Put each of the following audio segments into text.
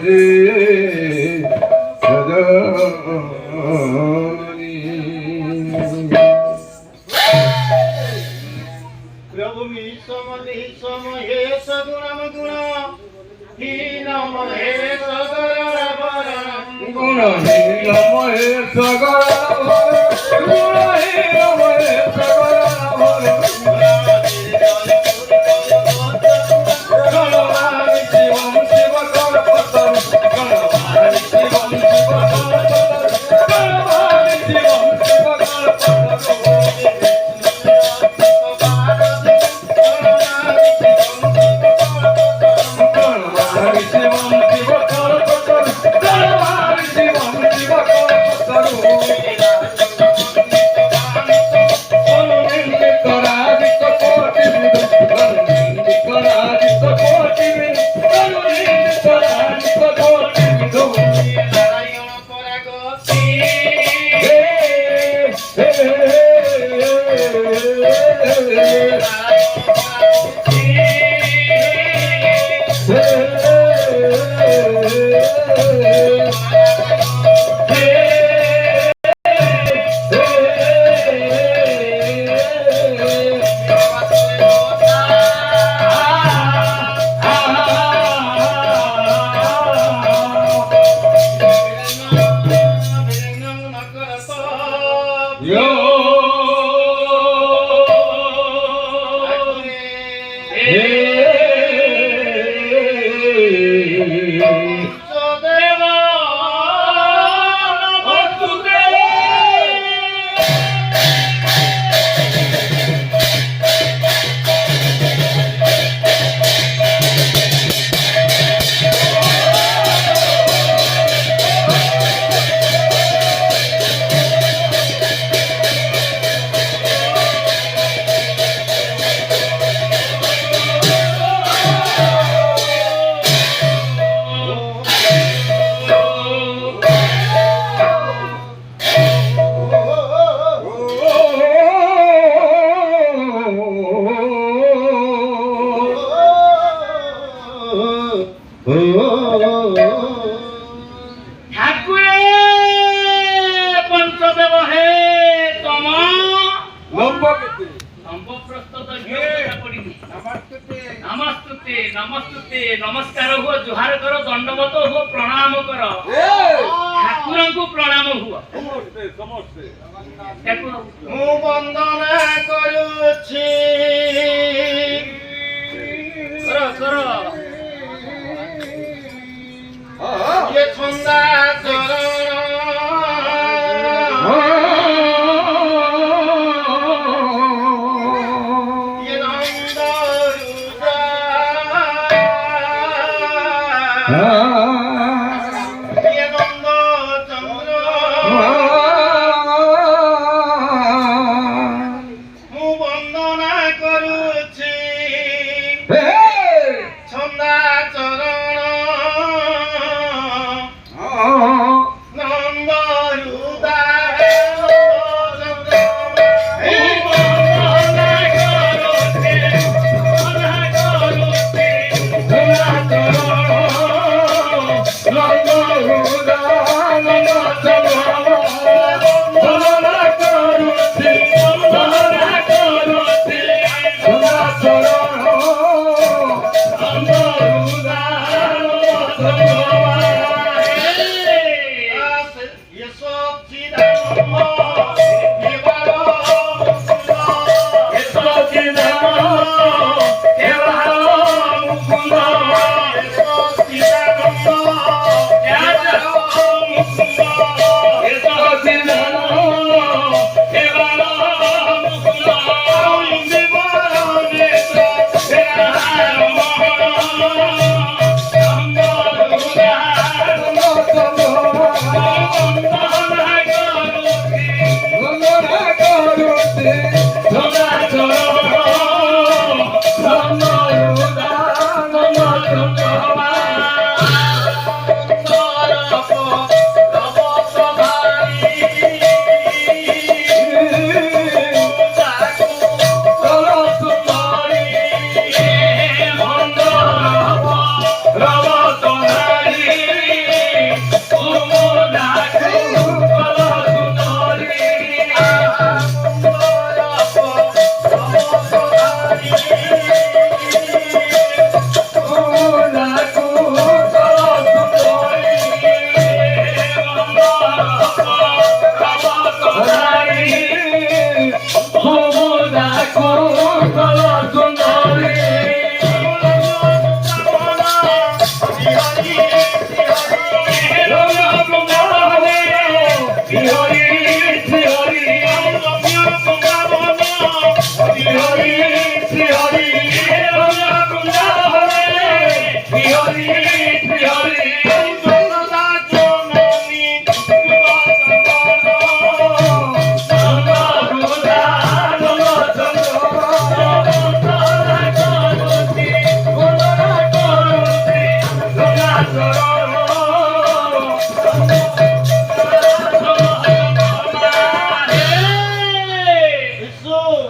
भजे सजनी। प्रभु निसम निसम हे सगुणम गुण हीनम हे सगरण गुण हीनम हे सगरण गुण हीनम हे सगरण गणवाणि शिवम शिव कल्पतरु गणवाणि शिवम शिव कल्पतरु गणवाणि शिवम शिव कल्पतरु नमस्कार हुआ जुहार करो दंडवत हुआ प्रणाम करो ठाकुर को प्रणाम हुआ मु वंदन करुछि करो करो ये छंदा चरण Rama Tonari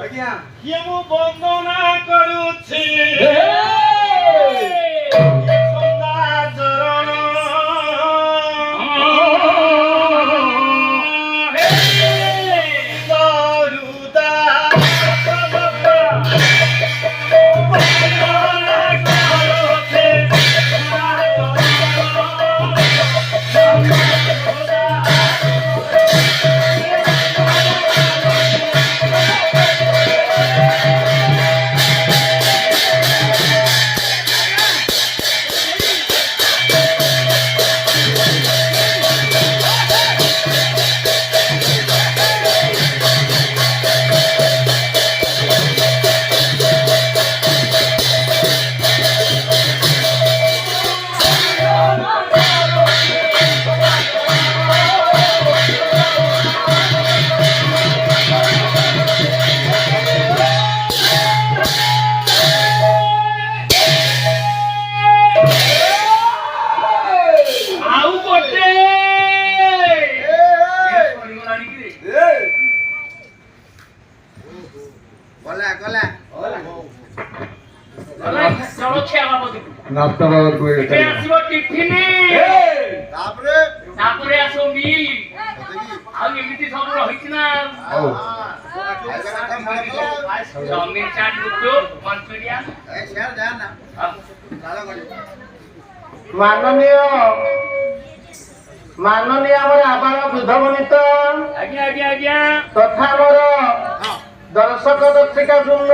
କିଏ ମୁଁ ବନ୍ଦନା କରୁଛି ସଦା ଚରଣ नाश्ता बाबत कोई ଆସିବ ଟିଫିନ ତାପରେ ଆସିବ ମିଲ୍ ଆଉ ଏମିତି ସବୁ ରହିଛି ନା ଚାଉମିନ ଚାଟ ଗୁପଚୁପ ମଞ୍ଚୁରିଆନ ମାନନୀୟ ଆମର ଆବାଳ ବୃଦ୍ଧବନିତ ଆଜ୍ଞା ଆଜ୍ଞା ଆଜ୍ଞା ତଥା ଆମର ଦର୍ଶକ ଦର୍ଶିକା ବୃନ୍ଦ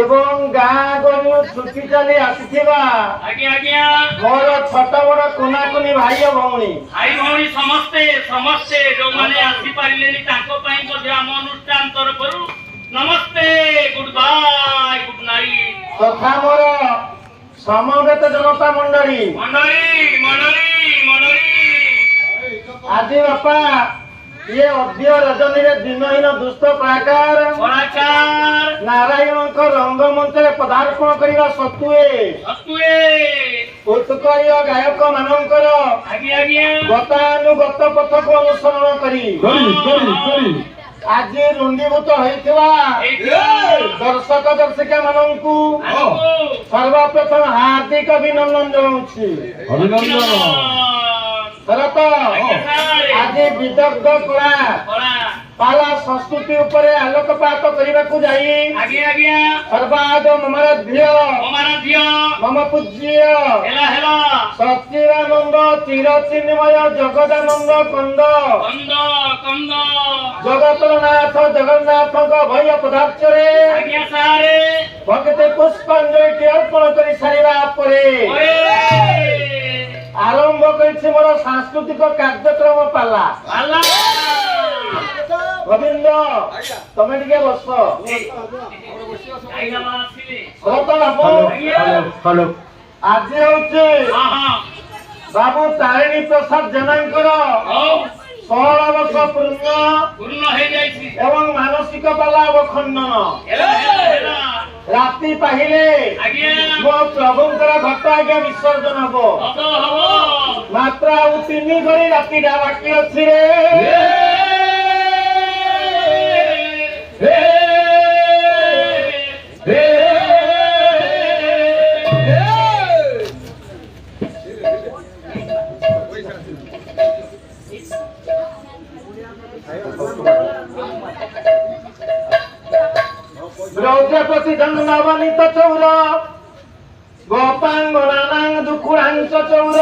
ଏବଂ ଗାଁ ଗଣ୍ଡୁ ଛୁଟି ଚାଲି ଆସିଥିବା ଆଜ୍ଞା ଆଜ୍ଞା ମୋର ଛୋଟ ବଡ କୁନାକୁନି ଭାଇ ଓ ଭଉଣୀ ଭାଇ ଭଉଣୀ ସମସ୍ତେ ଯୋଉମାନେ ଆସିପାରିଲେନି ତାଙ୍କ ପାଇଁ ମଧ୍ୟ ଆମ ଅନୁଷ୍ଠାନ ତରଫରୁ ନମସ୍ତେ ଗୁଡ୍ ବାଇ ଗୁଡ୍ ନାଇଟ୍ ତଥା ମୋର ସମବେତ ଜନତା ମଣ୍ଡଳୀ ଆଜି ବାପା ଇଏ ଅଦ୍ୟ ରଜନୀରେ ଦିନହୀନ ଦୁଷ୍ଟ କଳାକାର ନାରାୟଣଙ୍କ ରଙ୍ଗମଞ୍ଚରେ ପଦାର୍ପଣ କରିବା ସତ୍ତ୍ୱେ ଉତ୍କଳୀୟ ଗାୟକ ମାନଙ୍କର ଗତାନୁଗତ ପଥକୁ ଅନୁସରଣ କରି ଆଜି ରୁଣ୍ଡୀଭୂତ ହୋଇଥିବା ଦର୍ଶକ ଦର୍ଶିକା ମାନଙ୍କୁ ସର୍ବପ୍ରଥମ ହାର୍ଦ୍ଦିକ ଅଭିନନ୍ଦନ ଜଣାଉଛି। ଆଜି ବିଦଗ୍ଧ କଳା ପାଲା ସଂସ୍କୃତି ଉପରେ ଆଲୋକପାତ କରିବାକୁ ଯାଇ ସର୍ବାଦ ମମାରାଧ୍ୟ ମମ ପୂଜ୍ୟ ସଚିଦାନନ୍ଦ ଚିରଚିନ୍ମୟ ଜଗଦାନନ୍ଦ କନ୍ଦ ଜଗତରନାଥ ଜଗନ୍ନାଥଙ୍କ ଭୟ ପଦାର୍ଥରେ ଭକ୍ତି ପୁଷ୍ପାଞ୍ଜଳି ଅର୍ପଣ କରି ସାରିବା ପରେ ଆରମ୍ଭ କରିଛି ମୋର ସାଂସ୍କୃତିକ କାର୍ଯ୍ୟକ୍ରମ ପାଲା। ଗୋବିନ୍ଦ ତମେ ଟିକେ ବସ। ଆଜି ହଉଛି ବାବୁ ତାରିଣୀ ପ୍ରସାଦ ଜେନାଙ୍କର 16 ବର୍ଷ ପୂର୍ଣ୍ଣ ହେଇଯାଇଛି ଏବଂ ମାନସିକ ପାଲା ଅବଖଣ୍ଡନ ରାତି ପାହିଲେ ମୋ ପ୍ରଭୁଙ୍କର ଘଟ ଆଜ୍ଞା ବିସର୍ଜନ ହବ ମାତ୍ର ଆଉ 3 ଘଡ଼ି ରାତିଟା ବାକି ଅଛି ରେ। ব্রজপতি জন্মবনিত চৌর গোপাঙ্গনাং দুকুড়াঞ্চ চৌর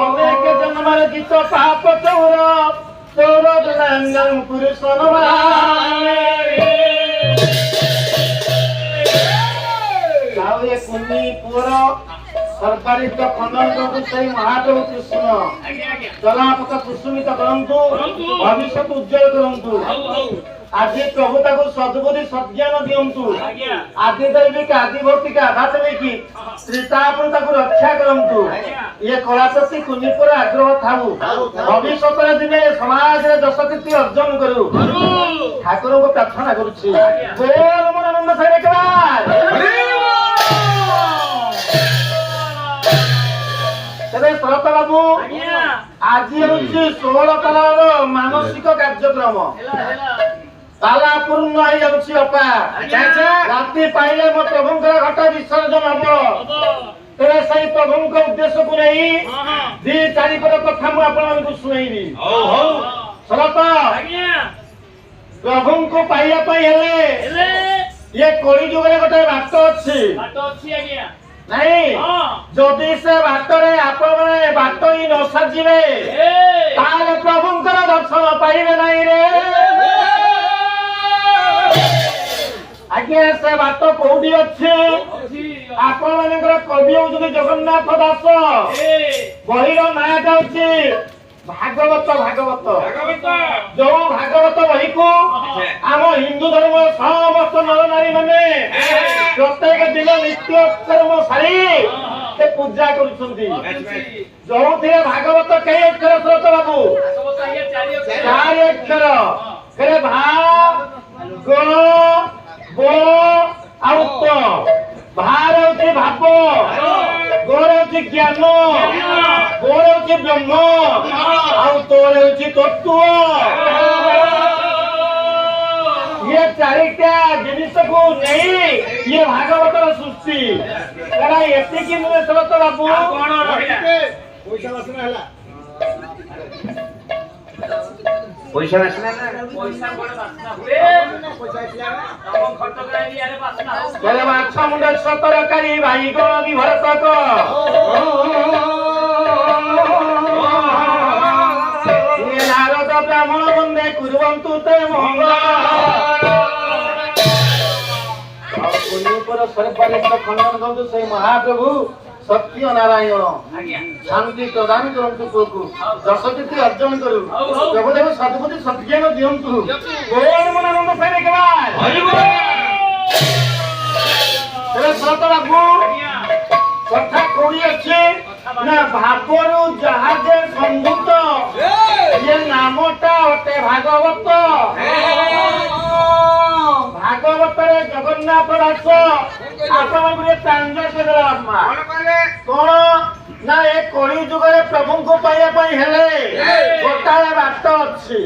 অনেক জন্মার গীত পাপ চৌর চৌর জনাঙ্গং পুরুষ কুনি পুর সর্বারিত খণ্ডনକୁ সেই মহাদেব কৃষ্ণ চলাপথ কুসুমিত করন্তু ভবিষ্যৎ উজ্জ্বল করন্তু আଜି প্রভু তাକୁ সদ্বুদ্ধি সজ্ঞান দিଅନ୍ତୁ আদি দৈবিক আদি ভৌতিক আঘাত ନେଇକି ଶ୍ରୀତାପନ ତାକୁ ରକ୍ଷା କରନ୍ତୁ ଇଏ କଳା ପ୍ରତି କୁନିପୁର ଆଗ୍ରହ ଥାଉ ଭବିଷ୍ୟତରେ ଦିନେ ସମାଜରେ ଯଶ କୀର୍ତ୍ତି ଅର୍ଜନ କରୁ ଠାକୁରଙ୍କୁ ପ୍ରାର୍ଥନା କରୁଛି। ବୋଲ ମୋର ଆନନ୍ଦ ସାହିରେ ତେବେ ଶରତ ବାବୁ ଆଜ୍ଞା ଆଜି ହେଉଛି 16 ତାଲାର ମାନସିକ କାର୍ଯ୍ୟକ୍ରମ। ତାଲା ପୂର୍ଣ୍ଣ ହେଇଯାଉଛି ଅପା। ରାତି ପାଇଲେ ମୋ ପ୍ରଭୁଙ୍କର ଘଟ ବିସର୍ଜନ ହବ। ତେବେ ସେଇ ପ୍ରଭୁଙ୍କ ଉଦ୍ଦେଶ୍ୟକୁ ନେଇ ଦି ଚାରିପଦ କଥା ମୁଁ ଆପଣମାନଙ୍କୁ ଶୁଣେଇବି। ଶରତ ଆଜ୍ଞା ପ୍ରଭୁଙ୍କୁ ପାଇବା ପାଇଁ ହେଲେ ହେଲେ ଇଏ କଳି ଯୁଗରେ ଗୋଟେ ବାଟ ଅଛି ବାଟ ଅଛି ଆଜ୍ଞା ନାଇଁ? ଯଦି ସେ ବାଟରେ ଆପଣମାନେ ବାଟ ହିଁ ନ ସାଜିବେ ତାହେଲେ ପ୍ରଭୁଙ୍କର ଦର୍ଶନ ପାଇବେ ନାହିଁ ରେ। ଆଜ୍ଞା ସେ ବାଟ କୋଉଠି ଅଛି? ଆପଣ ମାନଙ୍କର କବି ହଉଛନ୍ତି ଜଗନ୍ନାଥ ଦାସ। ବହିର ନାଁ ହେଉଛି ଭାଗବତ। ଯୋଉ ଭାଗବତ ବହିକୁ ଆମ ହିନ୍ଦୁ ଧର୍ମ ସମସ୍ତ ନର ନାରୀ ମାନେ ପ୍ରତ୍ୟେକ ଦିନ ନିତ୍ୟ କର୍ମ ସାରି ସେ ପୂଜା କରୁଛନ୍ତି। ଯୋଉଥିରେ ଭାଗବତ କେଇ ଅକ୍ଷର ଶ୍ରୋତ ବାବୁ? 4 ଅକ୍ଷର। ଭା ଗ ବ ଆଉ ତ। ଭାର ହଉଛି ଭାବ, ଗୋର ହଉଛି ଜ୍ଞାନ, ବୋର ହଉଛି ବ୍ରହ୍ମ, ଆଉ ତୋର ହଉଛି ତତ୍ତ୍ୱ। ଇଏ 4ଟା ଜିନିଷକୁ ନେଇ ଇଏ ଭାଗବତର ସୃଷ୍ଟି। ଏରା ଏତିକି ନୁହେଁ ଶରତ ବାବୁ, ପଇସା ଆସିଲା ନା? ମାଛ ମୁଣ୍ଡ ତରକାରୀ ଭାଇଗ ବିଭରତକ। ନାରଦ ବ୍ରାହ୍ମଣ ବନ୍ଦେ କୁରୁବନ୍ତୁ ତେ ମଙ୍ଗଳ। ସର୍ବନିଷ୍ଠ ଖଣ୍ଡନ କରନ୍ତୁ ସେଇ ମହାପ୍ରଭୁ ସତ୍ୟ ନାରାୟଣ। ଶାନ୍ତି ପ୍ରଦାନ କରନ୍ତୁ ପୁଅକୁ, ଯଶକୀର୍ତ୍ତି ଅର୍ଜନ କରୁ। ପ୍ରଭୁଦେବ ସଦ୍ବୁଦ୍ଧି ସଦ୍ଜ୍ଞାନ ଦିଅନ୍ତୁ। ଶରତ ବାବୁ କଥା କୋଉଠି ଅଛି ନା ଭାବରୁ ଯାହା ଯେ ସମ୍ଭୂତ ଇଏ ନାମଟା ଅଟେ ଭାଗବତ। ଭାଗବତରେ ଜଗନ୍ନାଥ ଦାସ ଆପଣଙ୍କୁ ପ୍ରାଞ୍ଜଳ ଦେଲା। କଣ ନା ଏ କଳି ଯୁଗରେ ପ୍ରଭୁଙ୍କୁ ପାଇବା ପାଇଁ ହେଲେ ଗୋଟାଏ ବାଟ ଅଛି,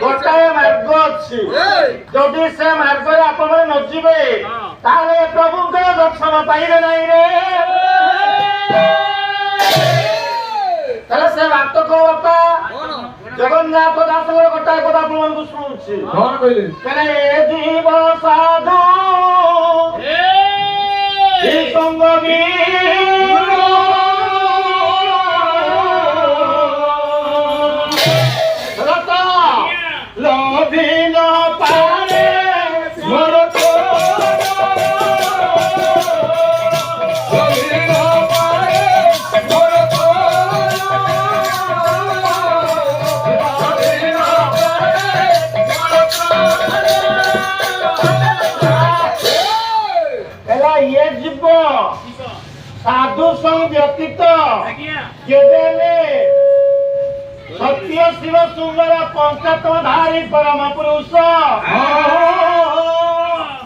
ଗୋଟାଏ ମାର୍ଗ ଅଛି। ଯଦି ସେ ମାର୍ଗରେ ଆପଣମାନେ ନ ଯିବେ ତାହେଲେ ପ୍ରଭୁଙ୍କର ଦର୍ଶନ ପାଇବେ ନାହିଁ ରେ। ତାହେଲେ ସେ ବାଟ କଣ ବାପା? ଜଗନ୍ନାଥ ଦାସଙ୍କର ଗୋଟାଏ କଥା ଆପଣମାନଙ୍କୁ ଶୁଣୁଛି। କଣ କହିଲେ? ଏ ଜୀବ ସାଧୁ ସଙ୍ଗ ଲଭିନ ପାରେ ମୋର ଇଏ ଯିବ ସାଧୁ ସଙ୍ଗ ବ୍ୟତୀତ କେବେ ସତ୍ୟ ଶିବ ସୁନ୍ଦର ପଞ୍ଚାତ୍ମ ଧାରୀ ପରମ ପୁରୁଷ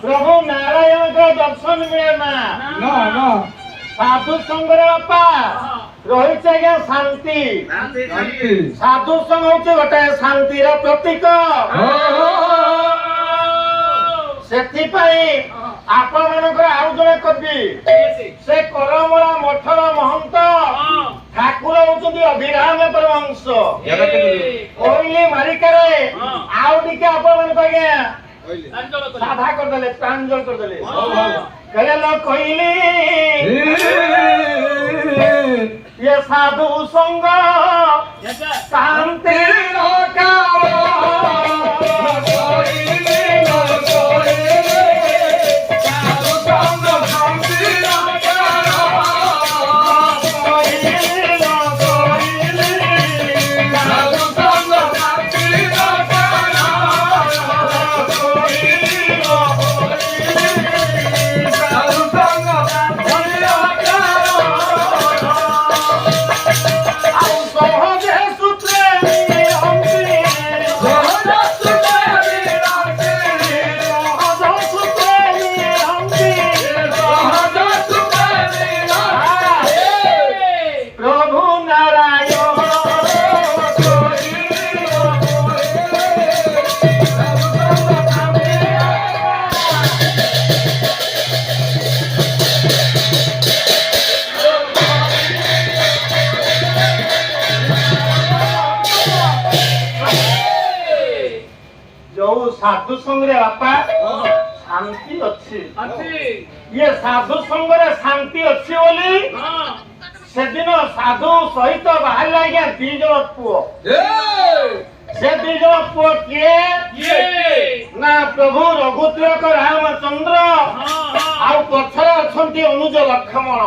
ପ୍ରଭୁ ନାରାୟଣଙ୍କ ଦର୍ଶନ ମିଳେ ନା। ସାଧୁ ସଙ୍ଗର ବାପା ରହିଛି ଆଜ୍ଞା ଶାନ୍ତି। ସାଧୁ ସଙ୍ଗ ହଉଛି ଗୋଟେ ଶାନ୍ତିର ପ୍ରତୀକ। ସେଥିପାଇଁ ଆପଣ ମାନଙ୍କର ଆଉ ଜଣେ କବି ସେ କରମଳା ମଠର ମହନ୍ତ ଠାକୁର ହଉଛନ୍ତି ଅଭିରାମ ପରମହଂସ। କହିଲି ମାରିକାରେ ଆଉ ଟିକେ ଆପଣ ମାନଙ୍କୁ ଆଜ୍ଞା ସାଧା କରିଦେଲେ, ପ୍ରାଞ୍ଜଳ କରିଦେଲେ। କହିଲେ ନ କହିଲି ये साधु संग शांति নারায়ণ ଯୋଉ ସାଧୁ ସଙ୍ଗରେ ବାପା ଶାନ୍ତି ଅଛି ଇଏ ସାଧୁ ସଙ୍ଗରେ ଶାନ୍ତି ଅଛି ବୋଲି ସେଦିନ ସାଧୁ ସହିତ ବାହାରିଲା ଆଜ୍ଞା 2 ଜଣ ପୁଅ ସେ 2 ଜଣ ପୁଅ କିଏ ନା ପ୍ରଭୁ ରଘୁତିଳକ ରାମଚନ୍ଦ୍ର ଆଉ ପଛରେ ଅଛନ୍ତି ଅନୁଜ ଲକ୍ଷ୍ମଣ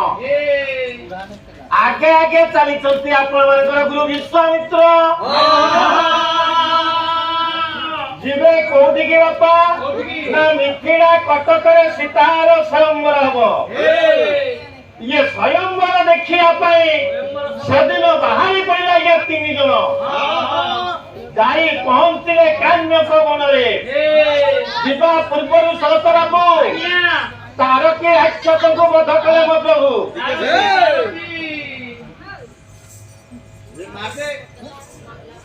ଆଗେ ଆଗେ ଚାଲିଛନ୍ତି ଆପଣ ମାନଙ୍କର ଗୁରୁ ବିଶ୍ୱାମିତ୍ର ଯିବେ କୋଉଠିକି ବାପା ନା ମିଥିଳା କଟକରେ ସୀତାର ସ୍ୱୟଂବର ହବ ଇଏ ସ୍ୱୟଂବର ଦେଖିବା ପାଇଁ ସେଦିନ ବାହାରି ପଡ଼ିଲା ଆଜ୍ଞା 3 ଜଣ ଯାଇ ପହଞ୍ଚିଲେ କାନ୍ୟକ ବନରେ ଯିବା ପୂର୍ବରୁ ଶରତ ବାବୁ ତାରକୀ ରାକ୍ଷସଙ୍କୁ ବଧ କଲେ ମୋ ପ୍ରଭୁ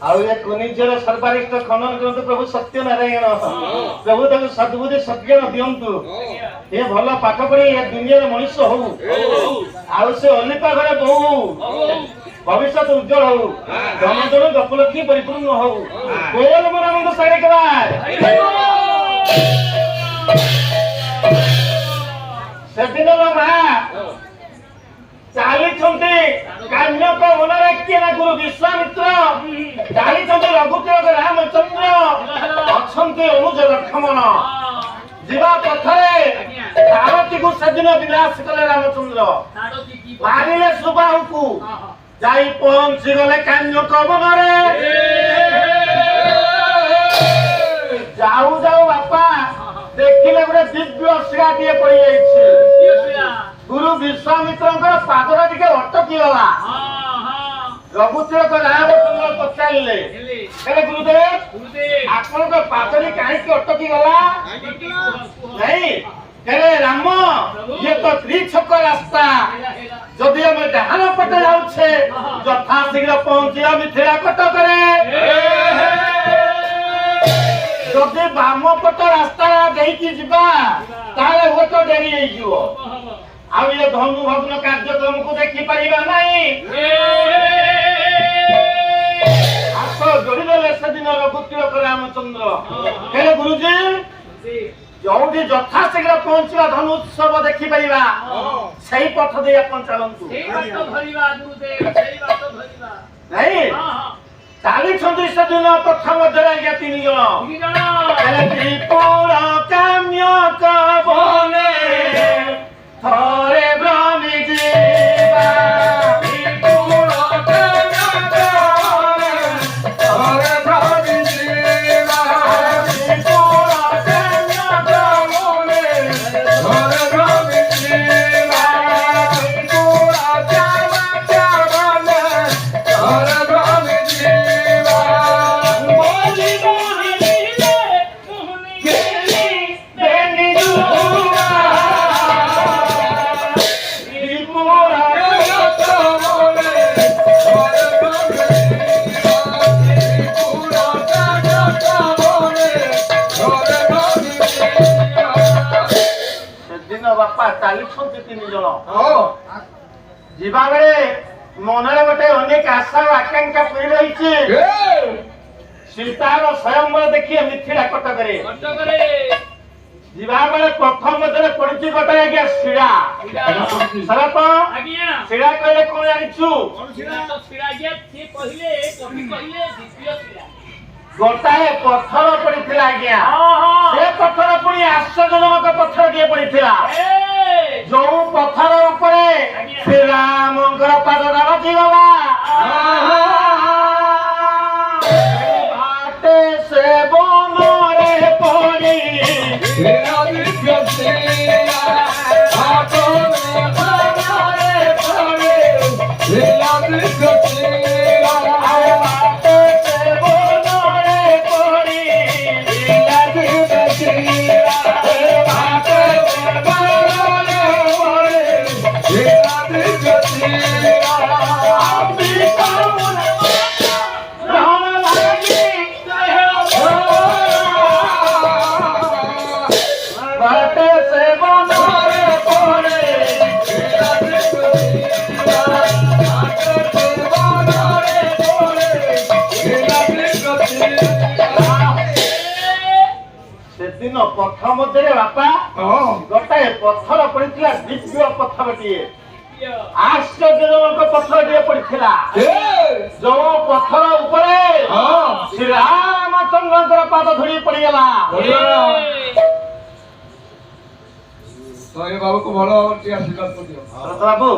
ଆଉ ଏ କୁନିଜର ସର୍ବାରିଷ୍ଟ ଖନନ କରନ୍ତୁ ପ୍ରଭୁ ସତ୍ୟନାରାୟଣ ପ୍ରଭୁ ତାକୁ ସଦ୍ବୁଦ୍ଧି ସତ୍ୟଜ୍ଞାନ ଦିଅନ୍ତୁ ଏ ଭଲ ପାଠ ପଢି ଏ ଦୁନିଆରେ ମଣିଷ ହଉ ଆଉ ସେ ଅଲିପା ଘରେ ବହୁ ଭବିଷ୍ୟତ ଉଜ୍ଜଳ ହଉ ଧନଜନ ଗପଲକ୍ଷ୍ମୀ ପରିପୂର୍ଣ୍ଣ ହଉ କୋଲ ମରାନନ୍ଦ ସାଡେ କେବାର ସେଦିନର ମା ଚାଲିଛନ୍ତି କାନ୍ୟକ ବନରେ କିଏ ନା ଗୁରୁ ବିଶ୍ୱାମିତ୍ର ଚାଲିଛନ୍ତି ରଘୁତିଳକ ରାମଚନ୍ଦ୍ର ଅଛନ୍ତି ଅନୁଜ ଲକ୍ଷ୍ମଣ ଯିବା ପଥରେ ସାରଥୀକୁ ସେଦିନ ବିନାଶ କଲେ ରାମଚନ୍ଦ୍ର ମାରିଲେ ସୁବାହୁକୁ ଯାଇ ପହଞ୍ଚି ଗଲେ କାନ୍ୟକ ବନରେ ଯାଉ ଯାଉ ବାପା ଦେଖିଲେ ଗୋଟେ ଦିବ୍ୟ ଶିଳାଟିଏ ପଡିଯାଇଛି ଗୁରୁ ବିଶ୍ୱାମିତ୍ରଙ୍କର ପାଦରେ ଟିକେ ଅଟକି ଗଲା ରଘୁତିଳକ ରାମଚନ୍ଦ୍ର ପଚାରିଲେ ଗୁରୁଦେବ ଆପଣଙ୍କ ପାଦରେ କାହିଁକି ଅଟକି ଗଲା ନାଇଁ ରାମ ଇଏ ତ ତ୍ରିଛକ ରାସ୍ତା ଯଦି ଆମେ ଡାହାଣ ପଟେ ଯାଉଛେ ଯଥା ଶୀଘ୍ର ପହଞ୍ଚିବା ମିଥିଳା କଟକରେ ଯଦି ବାମ ପଟ ରାସ୍ତା ଦେଇକି ଯିବା ତାହେଲେ ହୁଏତ ଡେରି ହେଇଯିବ ଆଉ ଇଏ ଧନୁ ଭଗ୍ନ କାର୍ଯ୍ୟକ୍ରମକୁ ଦେଖିପାରିବା ନାହିଁ ହାତ ଯୋଡ଼ିଦେଲେ ସେଦିନ ରଘୁତିଳକ ରାମଚନ୍ଦ୍ର ହେଲେ ଗୁରୁଜୀ ଯୋଉଠି ଯଥାଶୀଘ୍ର ପହଞ୍ଚିବା ଧନୁ ଉତ୍ସବ ଦେଖିପାରିବା ସେଇ ପଥ ଦେଇ ଆପଣ ଚାଲନ୍ତୁ ନାଇଁ ଚାଲିଛନ୍ତି ସେଦିନ ପଥ ମଧ୍ୟରେ ଆଜ୍ଞା 3 ଜଣ ହେଲେ ତ୍ରିପୁର କାମ୍ୟକ ବନେ ଥରେ ଭ୍ରମି ଯିବା ତ୍ରିପୁର କାମ୍ୟକ ବନେ ଥରେ ଭ୍ରମି ଯିବା ତ୍ରିପୁର କାମ୍ୟକ ବନେ ଥରେ ଭ୍ରମି ଯିବା ତ୍ରିପୁର କାମ୍ୟକ ବନେ ଥରେ ଭ୍ରମି ଯିବା ବୋଲି କହିଲେ ମୁହନି କେଲି ବେନି ଦୁଆ ସେଦିନ ବାପା ଚାଲିଛନ୍ତି 3 ଜଣ ଯିବା ବେଳେ ମନରେ ଗୋଟେ ଅନେକ ଆଶା ଓ ଆକାଂକ୍ଷା ପଡ଼ି ରହିଛି ସୀତାର ସ୍ୱୟଂବର ଦେଖିଏ ମିଥିଳା କଟକରେ ଯିବା ବେଳେ ପ୍ରଥମ ମଧ୍ୟରେ ପଡିଛି ଗୋଟେ ଆଜ୍ଞା ଶିଳା ଶରତ ଶିଳା କହିଲେ କଣ ଜାଣିଛୁ ଗୋଟାଏ ପଥର ପଡିଥିଲା ଆଜ୍ଞା ସେ ପଥର ପୁଣି ଆଶ୍ଚର୍ଯ୍ୟଜନକ ପଥରଟିଏ ପଡିଥିଲା ଯୋଉ ପଥର ଉପରେ ଶ୍ରୀରାମଙ୍କର ପାଦଟା ବାଜିଗଲା ବାଟେ ସେ ବନରେ ପଡି I'm ପଥ ମଧ୍ୟରେ ବାପା ହଁ ଗୋଟାଏ ପଥର ପଡିଥିଲା, ଦିବ୍ୟ ପଥରଟିଏ, ଆଶ୍ଚର୍ଯ୍ୟଜନକ ପଥରଟିଏ ପଡିଥିଲା। ଯୋଉ ପଥର ଉପରେ ଶ୍ରୀରାମଚନ୍ଦ୍ରଙ୍କର ପାଦ ଧୂଳି ପଡିଗଲା। ତ ଏ ବାବୁକୁ ଭଲ ଭାବରେ ଟିକେ ଆଶୀର୍ବାଦ କରିଦିଅ। ଭରତ ବାବୁ,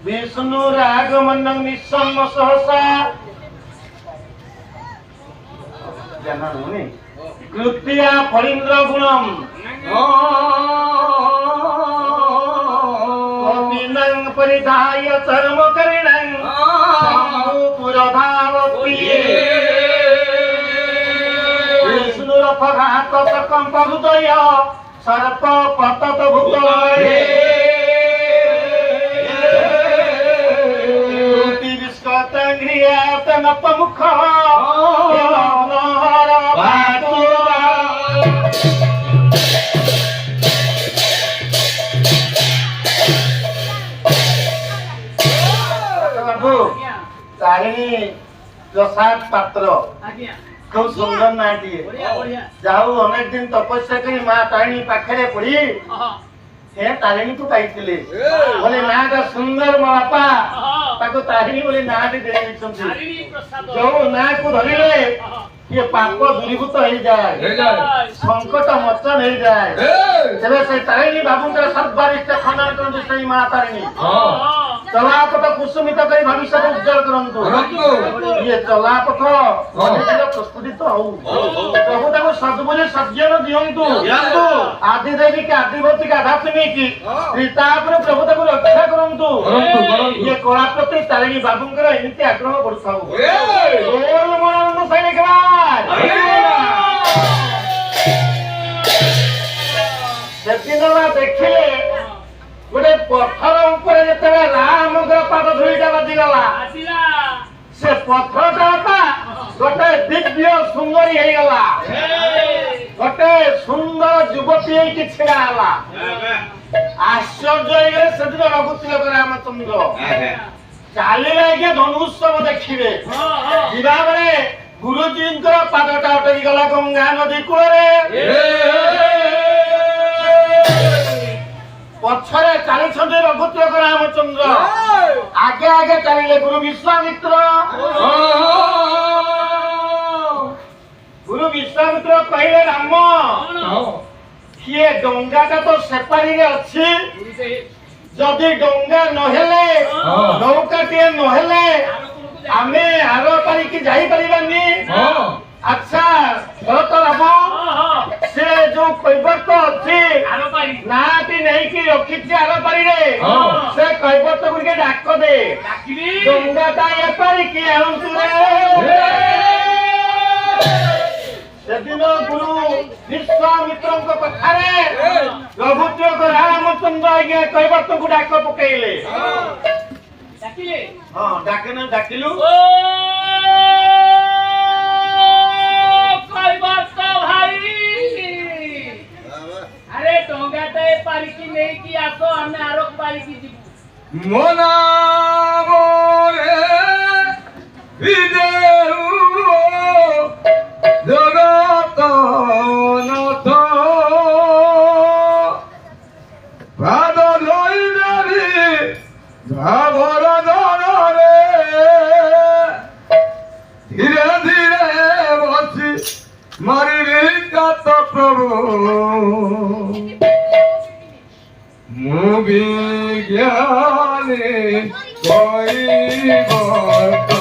ବିଷ୍ଣୁ ରାଗମନ ନିଃସମ ସହସା କୃତ୍ୟା ଫଳୀନ୍ଦ୍ର ଗୁଣମ୍ परिधाय चर्म करिणं पुरधावती विष्णुरथघात प्रकम्प हृदय सर्प पतत भूतले विस्कत घ्रियात नपमुख तारिणी प्रसाद पात्र खूब सुंदर नाटी जाऊ अनेक दिन तपस्या करी माँ तारिणी पाखरे पड़ी हे तारिणी को पाइथिले बोले नाटा सुंदर मो बापा ताको तारिणी बोले नाटी दे जो ना को धरिले ये पाप दूरीभूत हो जाए, संकट मोचन हो जाए। तेरे से तारिणी बाबू का सर्वरिष्ठ खंडन करते सही माँ तारिणी चलापथ कुसुमित कर भविष्य उज्जवल करंतु। ये चलापथ प्रस्तुति तो हो प्रभु ताको सद्बुद्धि सज्ञान दियंतु। आदि देवी के आदिभौतिक आध्यात्मिक त्रितापर प्रभु ताको रक्षा करंतु। ये कलाप्रति तारिणी बाबूंकर एमिति आग्रह बढ़ुथाउ। बोल मनंद सैनिकवा सेदिन देखिले गोटे पत्थर ऊपर जते रामଙ୍କର ପାଦ ଧୂଳିଟା ବାଜିଗଲା से पत्थरटा गोटे दिव्य सुंदरी ହେଇଗଲା गोटे सुंदर युवती ହେଇକି ଛିଡ଼ା ହେଲା आश्चर्य ହେଇଗଲେ ସେଦିନ ରଘୁତିଲକ ରାମଚନ୍ଦ୍ର ଚାଲିଲେ ଆଜ୍ଞା ଧନୁତ୍ସବ ଦେଖିବେ ଯିବା ବେଳେ गुरुजीଙ୍କର ପାଦଟା ଅଟକି ଗଲା ଗଙ୍ଗା ନଦୀ କୂଳରେ पछरे चली रघुतिलक रामचंद्र आगे आगे चलिए गुरु विश्वामित्र कहले राम किए डंगाटा तो सेपारी अच्छी जदि डंगा नहेले नौकाटे नहेले आमे आर पारिकी जाई परिबानी अच्छा भरत बाबू से जो कैबर्त अच्छी नाटी नहीं कि रखी आर पारी से कैबर्त गुड़िके डाक दे डंगाटा ये पारिकी सेदिन गुरु विश्वामित्र कथारे रघुतिलक रामचंद्र आज्ञा कैबर्त को डाक पकईले हाँ डाके डाकिलु अरे डोंगाटा पारिकी नहीं कि आसो हमें आरोप पारिकी जीवु मोना मोरे विदेउ जगत नाथ पाद धोइले भावर धरे धीरे धीरे बसी मारी कात प्रभु मु विज्ञानी कोई बर्त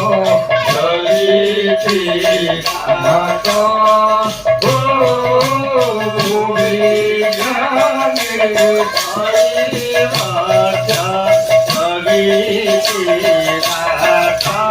चली नाथ ओ मु विज्ञानी कोई बर्त चली नाथ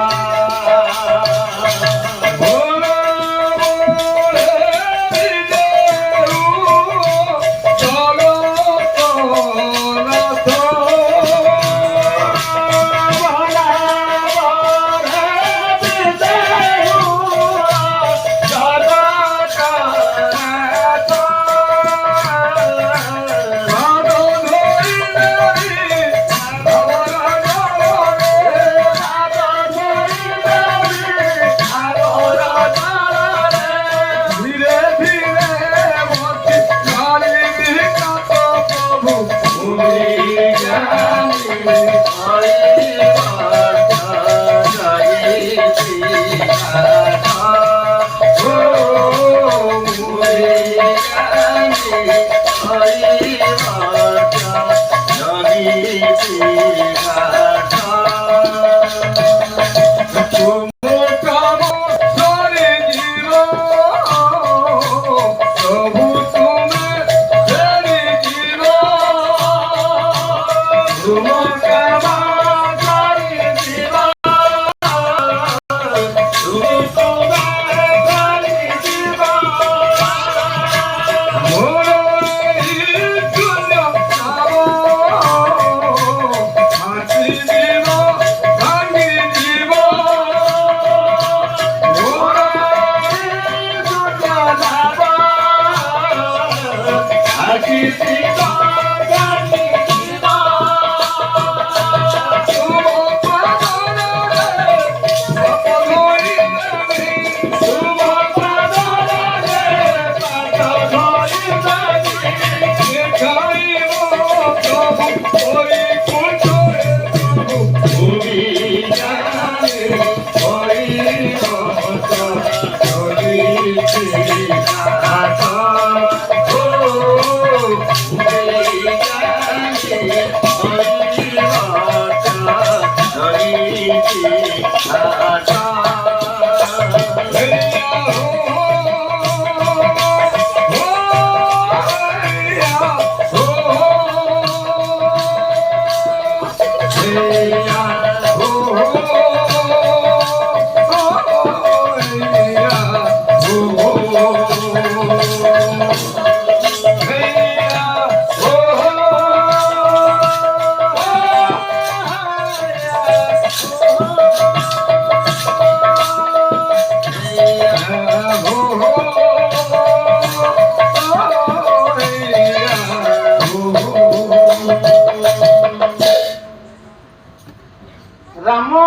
ରାମ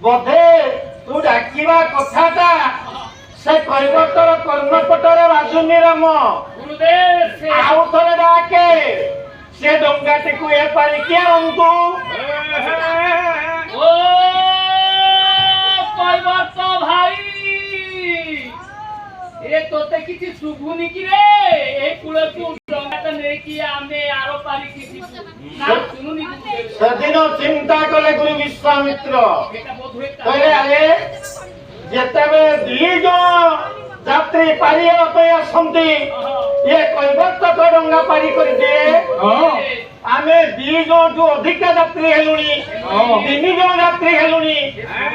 ବୋଧେ ତୁ ଡାକିବା କଥାଟା ସେ କୈବର୍ତ୍ତର କର୍ଣ୍ଣପଟରେ ବାଜୁନି ରାମ। ଆଉ ଥରେ ଡାକେ ସେ ଡଙ୍ଗାଟିକୁ ଏ ପାରିକି ଆଣନ୍ତୁ। ଓ କୈବର୍ତ୍ତ ଭାଇ ଏ ତୋତେ କିଛି ଶୁଭୁନି କି ରେ? ଏ କୂଳକୁ ଡଙ୍ଗାଟା ନେଇକି ଆମେ ଆର ପାରିକି ଯିବୁ ନା ଶୁଣୁନି? ସେଦିନ ଚିନ୍ତା କଲେ ଗୁରୁ ବିଶ୍ୱାମିତ୍ର କହିଲେ ଆରେ ଯେତେବେଳେ ଦି ଜଣ ଯାତ୍ରୀ ପାରିବା ପାଇଁ ଆସନ୍ତି ଇଏ କୈବର୍ତ୍ତକ ଡଙ୍ଗା ପାରି କରିଦିଏ। ଆମେ ଦି ଜଣଠୁ ଅଧିକା ଯାତ୍ରୀ ହେଲୁଣି, 3 ଜଣ ଯାତ୍ରୀ ହେଲୁଣି,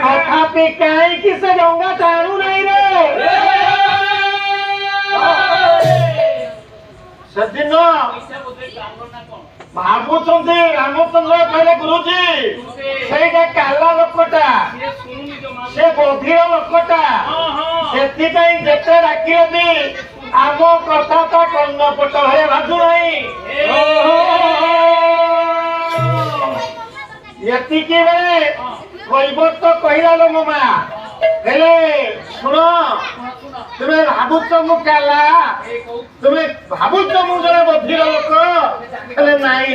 ତଥାପି କାହିଁକି ସେ ଡଙ୍ଗା ଟାଣୁ ନାହିଁ ରେ? ସେଦିନ ଭାବୁଛନ୍ତି ରାମଚନ୍ଦ୍ର କହିଲେ ଗୁରୁଜୀ ସେଇଟା କାଲା ଲୋକଟା, ସେ ବଧିର ଲୋକଟା, ସେଥିପାଇଁ ଯେତେ ଡାକିଲେ ବି ଆମ କଥାଟା କର୍ଣ୍ଣପଟ ଭଳି ଭାଜୁ ନାହିଁ। ଏତିକି ବେଳେ କୈବର୍ତ୍ତ କହିଲା ଲୋ ମୋ ମା ହେଲେ ଶୁଣ ତୁମେ ଭାବୁଛ ମୁଁ କାଲା, ତୁମେ ଭାବୁଛ ମୁଁ ଜଣେ ବଧିର ଲୋକ, ହେଲେ ନାଇଁ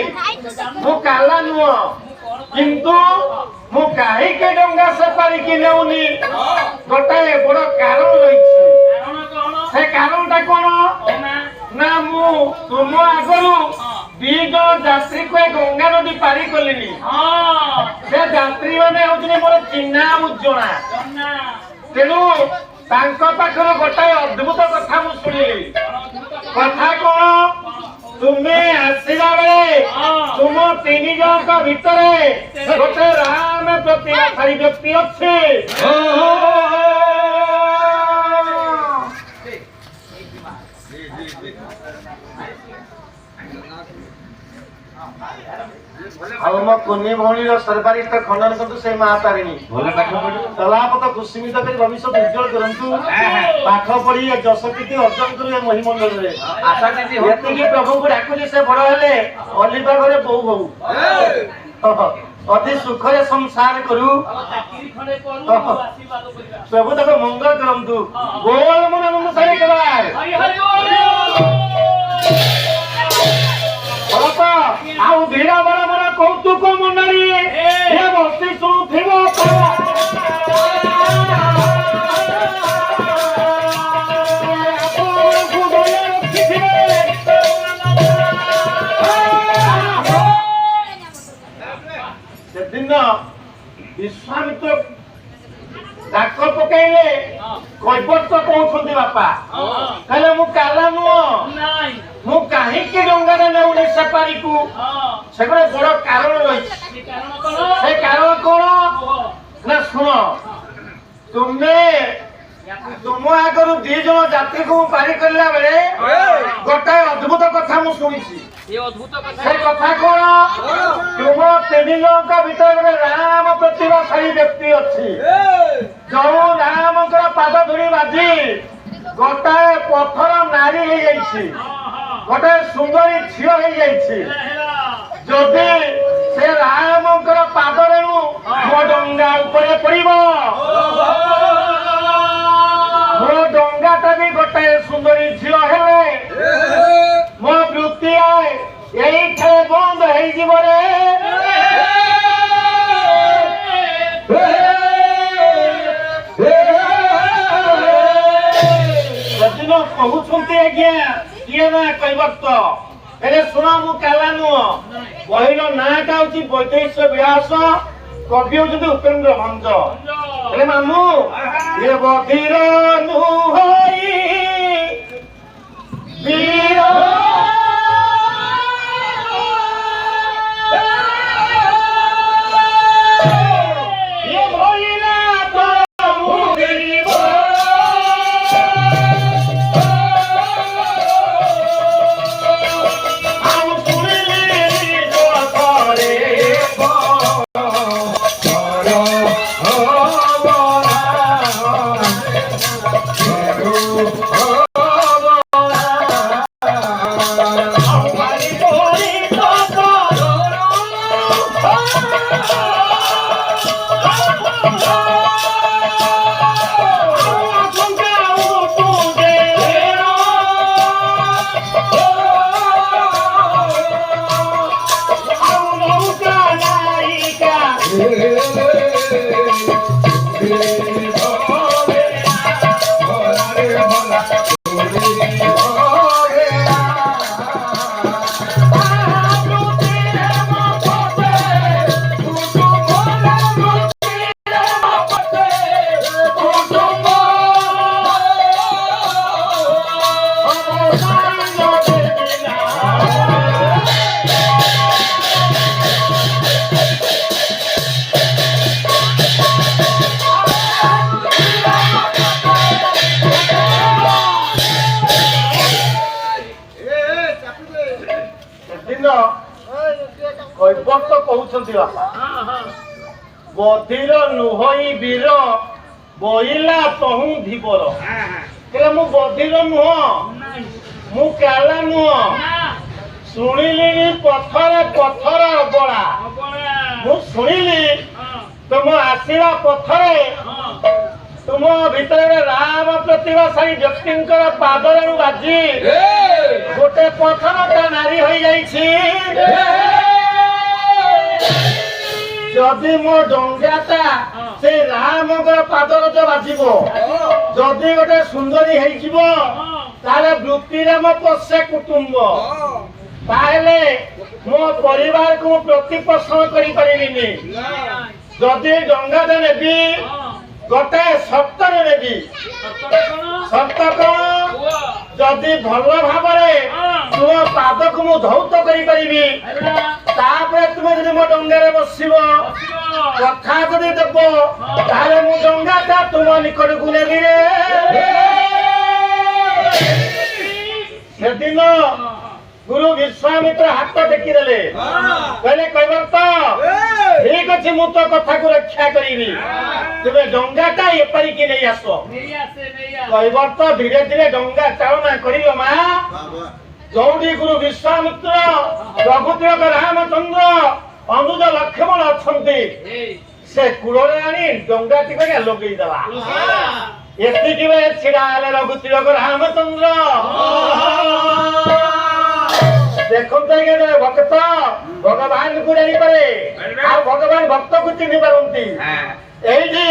ମୁଁ କାଲା ନୁହଁ, କିନ୍ତୁ ମୁଁ କାହିଁକି ଡଙ୍ଗା ସେ ପାରିକି ନେଉନି ଗୋଟାଏ ବଡ କାରଣ ରହିଛି। ସେ କାରଣଟା କଣ ନା ମୁଁ ତୁମ ଆଗରୁ 2 ଜଣ ଯାତ୍ରୀକୁ ଏ ଗଙ୍ଗା ନଦୀ ପାରି କଲିଣି। ସେ ଯାତ୍ରୀ ମାନେ ହଉଛନ୍ତି ମୋର ଚିହ୍ନା ଉଜ୍ଜଣା, ତେଣୁ ତାଙ୍କ ପାଖରୁ ଗୋଟାଏ ଅଦ୍ଭୁତ କଥା ମୁଁ ଶୁଣିଲି। କଥା କଣ? ତୁମେ ଆସିଲା ବେଳେ ତୁମ 3 ଜଣଙ୍କ ଭିତରେ ଗୋଟେ ରାମ ପ୍ରତିଭାଶାଳୀ ବ୍ୟକ୍ତି ଅଛି। ଆଉ ମୋ କୁନି ଭଉଣୀର ସର୍ବାରିଷ୍ଟ ଖଣ୍ଡନ କରନ୍ତୁ ସେ ମା ତାରିଣୀ। ତଲାପତ କୁସୁମିତ କରି ଭବିଷ୍ୟତ ଉଜ୍ଜଳ କରନ୍ତୁ। ପାଠ ପଢି ଏ ଯଶ କୀର୍ତ୍ତି ଅର୍ଜନ କରୁ ଏ ମହିମଣ୍ଡଳରେ। ଏତିକି ପ୍ରଭୁଙ୍କୁ ଡାକୁଛି ସେ ବଡ ହେଲେ ଅଲିଭା ଘରେ ବୋଉ ବୋଉ ଅତି ସୁଖରେ ସଂସାର କରୁ। ପ୍ରଭୁ ତାକୁ ମଙ୍ଗଳ କରନ୍ତୁ। ଗୋଳ ମନ ମନ ସାଇ କେବାର ଆଉ ଭିଡ଼ ବଡ ବଡ କୌତୁକ ମଣ୍ଡଳୀ ବସି ଶୁଣୁଥିବ। ସେଦିନ ବିଶ୍ୱାମିତ୍ର ଡାକ ପକେଇଲେ କୈବର୍ତ୍ତ କହୁଛନ୍ତି ବାପା କହିଲେ ମୁଁ କାଲା ନୁହଁ ନାଇଁ ମୁଁ କାହିଁକି ଡଙ୍ଗାରେ ନେଉନି ସେପାରିକୁ ସେ ଗୋଟେ ବଡ କାରଣ ରହିଛି ସେ କାରଣ କଣ ସେ କାରଣ କଣ ନା ଶୁଣ ତୁମେ ତୁମ ଆଗରୁ 2 ଜଣ ଯାତ୍ରୀକୁ ମୁଁ ପାରି କରିଲା ବେଳେ ଗୋଟାଏ ଅଦ୍ଭୁତ କଥା ମୁଁ ଶୁଣିଛି ଏ ଅଦ୍ଭୁତ କଥା ସେ କଥା କଣ ତୁମ 3 ଜଣଙ୍କ ଭିତରେ ଗୋଟେ ରାମ ପ୍ରତିଭାଶାଳୀ ବ୍ୟକ୍ତି ଅଛି ଯୋଉ ରାମଙ୍କର ପାଦ ଧୂଳି ବାଜି ଗୋଟାଏ ପଥର ନାରୀ ହେଇଯାଇଛି ଗୋଟାଏ ସୁନ୍ଦରୀ ଝିଅ ହେଇଯାଇଛି ଯଦି ସେ ରାମଙ୍କର ପାଦ ରେଣୁ ମୋ ଡଙ୍ଗା ଉପରେ ପଡିବ ମୋ ଡଙ୍ଗାଟା ବି ଗୋଟାଏ ସୁନ୍ଦରୀ ଝିଅ ହେଲେ ମୋ ବୃତ୍ତି ଏଇଠାରେ ବନ୍ଦ ହେଇଯିବ ରେ ସେଦିନ କହୁଛନ୍ତି ଆଜ୍ଞା କିଏ ନା କୈବର୍ତ୍ତ ହେଲେ ଶୁଣ ମୁଁ କାଲା ନୁହଁ ବହିର ନାଁଟା ହଉଛି ବୈଦେଶ ବିଳାସ କବି ହଉଛନ୍ତି ଉପେନ୍ଦ୍ର ଭଞ୍ଜ ହେଲେ ମାମୁଁ ଏ ବଧିର ନୁହଇ ବୀର ଏ ଭଇଲା ତ ମୁଗିବ ଆଉ ଶୁଣିଲି ଜୋରେ କୈବର୍ତ୍ତ କହୁଛନ୍ତି ବାପା ବଧିର ନୁହଇ ବୀର ବଇଲା ତହୁଁ ଧୀବର ହେଲେ ମୁଁ ବଧିର ନୁହଁ ମୁଁ କାଲା ନୁହଁ ଶୁଣିଲି ପଥରେ ପଥର ଅବଳା ମୁଁ ଶୁଣିଲି ତୁମ ଆସିବା ପଥରେ ତୁମ ଭିତରେ ରାମ ପ୍ରତିଭାଶାଳୀ ବ୍ୟକ୍ତିଙ୍କର ପାଦରେ ବାଜି ଗୋଟେ ପଥରଟା ନାରୀ ହୋଇଯାଇଛି ଯଦି ମୋ ଡଙ୍ଗାଟା ସେ ରାମଙ୍କର ପାଦର ବାଜିବ ଯଦି ଗୋଟେ ସୁନ୍ଦରୀ ହେଇଯିବ ତାହେଲେ ବୃତ୍ତିରେ ମୋ ପୋଷେ କୁଟୁମ୍ବ ତାହେଲେ ମୋ ପରିବାରକୁ ମୁଁ ପ୍ରତିପୋଷଣ କରିପାରିବିନି ଯଦି ଡଙ୍ଗାଟା ନେବି ଗୋଟାଏ ସର୍ତ୍ତରେ ନେବି ସର୍ତ୍ତ କଣ ଯଦି ଭଲ ଭାବରେ ତୁମ ପାଦକୁ ମୁଁ ଧୌତ କରିପାରିବି ତାପରେ ତୁମେ ଯଦି ମୋ ଡଙ୍ଗାରେ ବସିବ କଥା ଯଦି ଦେବ ତାହେଲେ ମୁଁ ଡଙ୍ଗାଟା ତୁମ ନିକଟକୁ ନେବି ରେ ସେଦିନ ଗୁରୁ ବିଶ୍ୱାମିତ୍ର ହାତ ଟେକିଦେଲେ କହିଲେ କୈବର୍ତ୍ତ ଠିକ ଅଛି ମୁଁ ତୋ କଥାକୁ ରକ୍ଷା କରିବି ତୁମେ ଡଙ୍ଗାଟା ଏପାରିକି ନେଇ ଆସ କୈବର୍ତ୍ତ ଧୀରେ ଧୀରେ ଡଙ୍ଗା ଚାଳନା କରିବ ମା ଯୋଉଠି ଗୁରୁ ବିଶ୍ୱାମିତ୍ର ରଘୁତିଳକ ରାମଚନ୍ଦ୍ର ଅନୁଜ ଲକ୍ଷ୍ମଣ ଅଛନ୍ତି ସେ କୂଳରେ ଆଣି ଡଙ୍ଗାଟି କରି ଲଗେଇଦେଲା ଏତିକି ବେଳେ ଛିଡା ହେଲେ ରଘୁତିଳକ ରାମଚନ୍ଦ୍ର ଦେଖନ୍ତୁ ଭକ୍ତ ଭଗବାନଙ୍କୁ ଜାଣିପାରେ ଆଉ ଭଗବାନ ଭକ୍ତକୁ ଚିହ୍ନି ପାରନ୍ତି ଏଇଠି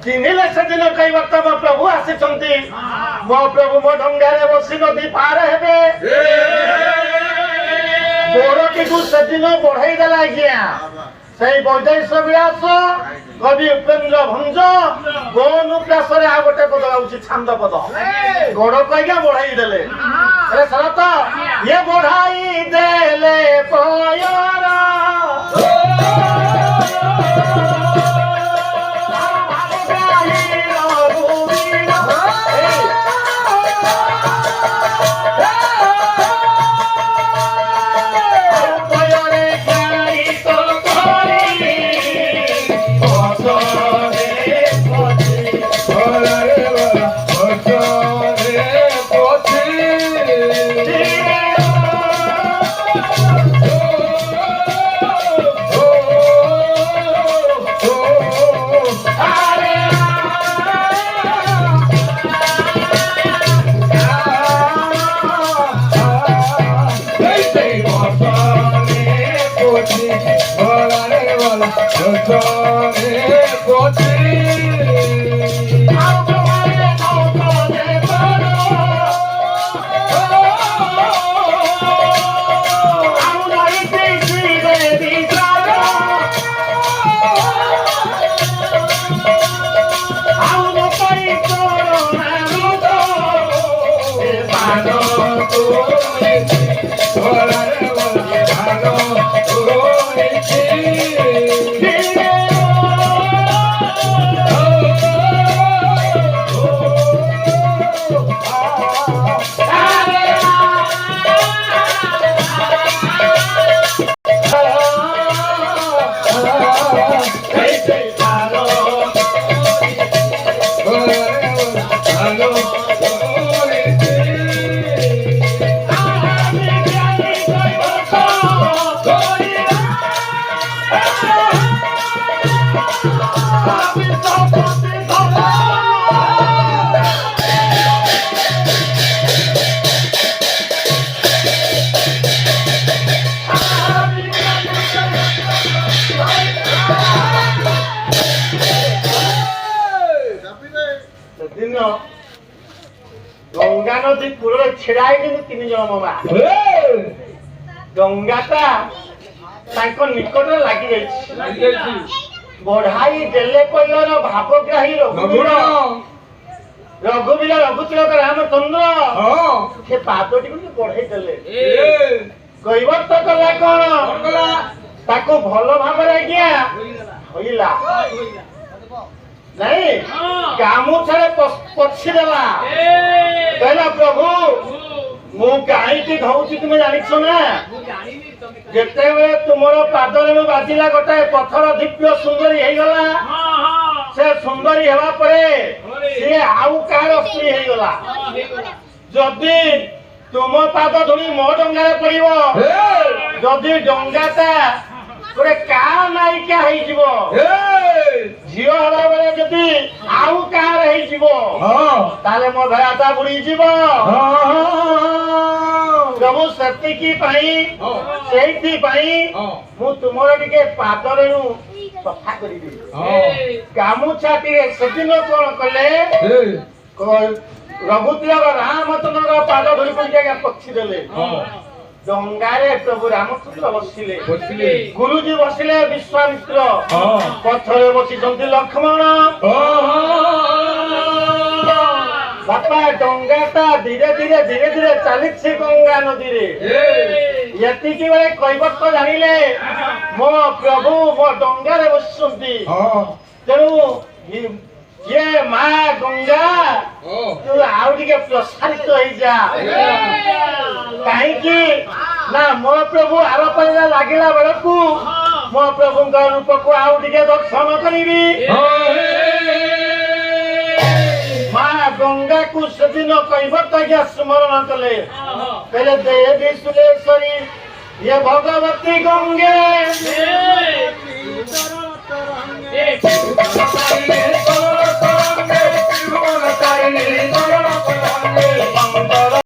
ଚିହ୍ନିଲେ ସେଦିନ କୈବର୍ତ୍ତ ମୋ ପ୍ରଭୁ ଆସିଛନ୍ତି ମୋ ପ୍ରଭୁ ମୋ ଡଙ୍ଗାରେ ବସି ନଦୀ ପାର ହେବେ ଗୋରଟିକୁ ସେଦିନ ବଢେଇ ଦେଲା ଆଜ୍ଞା ସେଇ ବୈଦେଶ ବିଳାସ କବି ଉପେନ୍ଦ୍ର ଭଞ୍ଜ ବନୁପ୍ରାସରେ ଆଉ ଗୋଟେ ପଦ ଗାଉଛି ଛାନ୍ଦ ପଦ ଗୋଡ଼ କହିକା ବଢାଇ ଦେଲେ ହେଲେ ଶରତ ଇଏ ବଢାଇ ଦେଲେ ପୟର ଗଙ୍ଗା ନଦୀ କୂଳରେ ଛିଡା ହେଇଛନ୍ତି 3 ଜଣ ମାମା ଗଙ୍ଗାଟା ତାଙ୍କ ନିକଟରେ ଲାଗି ଯାଇଛି ବଢାଇ ଦେଲେ କହିବାର ଭାବଗ୍ରାହୀ ରଘୁବୀର ରଘୁତିଳକ ରାମଚନ୍ଦ୍ର ସେ ପାଦଟିକୁ ବଢେଇ ଦେଲେ କୈବର୍ତ୍ତ କଲା କଣ ତାକୁ ଭଲ ଭାବରେ ଆଜ୍ଞା ହଇଲା ନାଇଁ ଗାମୁଛାରେ ପୋଛି ଦେଲା କହିଲା ପ୍ରଭୁ ମୁଁ କାହିଁକି ଧଉଛି ତୁମେ ଜାଣିଛ ନା ଯେତେବେଳେ ତୁମର ପାଦରେ ମୁଁ ବାଜିଲା ଗୋଟାଏ ପଥର ଦିବ୍ୟ ସୁନ୍ଦରୀ ହେଇଗଲା ସେ ସୁନ୍ଦରୀ ହେବା ପରେ ସିଏ ଆଉ କାହାର ସ୍ତ୍ରୀ ହେଇଗଲା ଯଦି ତୁମ ପାଦ ଧୂଳି ମୋ ଡଙ୍ଗାରେ ପଡିବ ଯଦି ଡଙ୍ଗାଟା ଗୋଟେ କାହା ନାୟିକା ହେଇଯିବ ଝିଅ ହେବା ବେଳେ ଯଦି ଆଉ କାହାର ହେଇଯିବ ତାହେଲେ ମୋ ଭେଳାଟା ବୁଡିଯିବ ପ୍ରଭୁ ସେଇଥିପାଇଁ ମୁଁ ତୁମର ଟିକେ ପାଦରେ ସଫା କରିବି ଗାମୁଛା ଟିକେ ସେଦିନ କଣ କଲେ ରଘୁତିଳକ ରାମଚନ୍ଦ୍ରଙ୍କ ପାଦ ଧରି କରି ପୋଛି ଦେଲେ ଡଙ୍ଗାରେ ପ୍ରଭୁ ରାମଚନ୍ଦ୍ର ବସିଲେ ଗୁରୁଜୀ ବସିଲେ ବିଶ୍ୱାମିତ୍ର ପଛରେ ବସିଛନ୍ତି ଲକ୍ଷ୍ମଣ ବାପା ଡଙ୍ଗାଟା ଧୀରେ ଧୀରେ ଚାଲିଛି ଗଙ୍ଗା ନଦୀରେ ଏତିକି ବେଳେ କୈବର୍ତ୍ତ ଜାଣିଲେ ମୋ ପ୍ରଭୁ ମୋ ଡଙ୍ଗାରେ ବସିଛନ୍ତି ତେଣୁ ये माँ गंगा तू आउ टिके प्रसारित हो जा कहीं ना मो प्रभु आर पाइला लागिला बेलकू मो प्रभु रूप को आउ टिके दर्शन करी माँ गंगा को सेदिन कैबर्त्त स्मरण कले पहले देवी सुरेश्वरी ये भगवती गंगे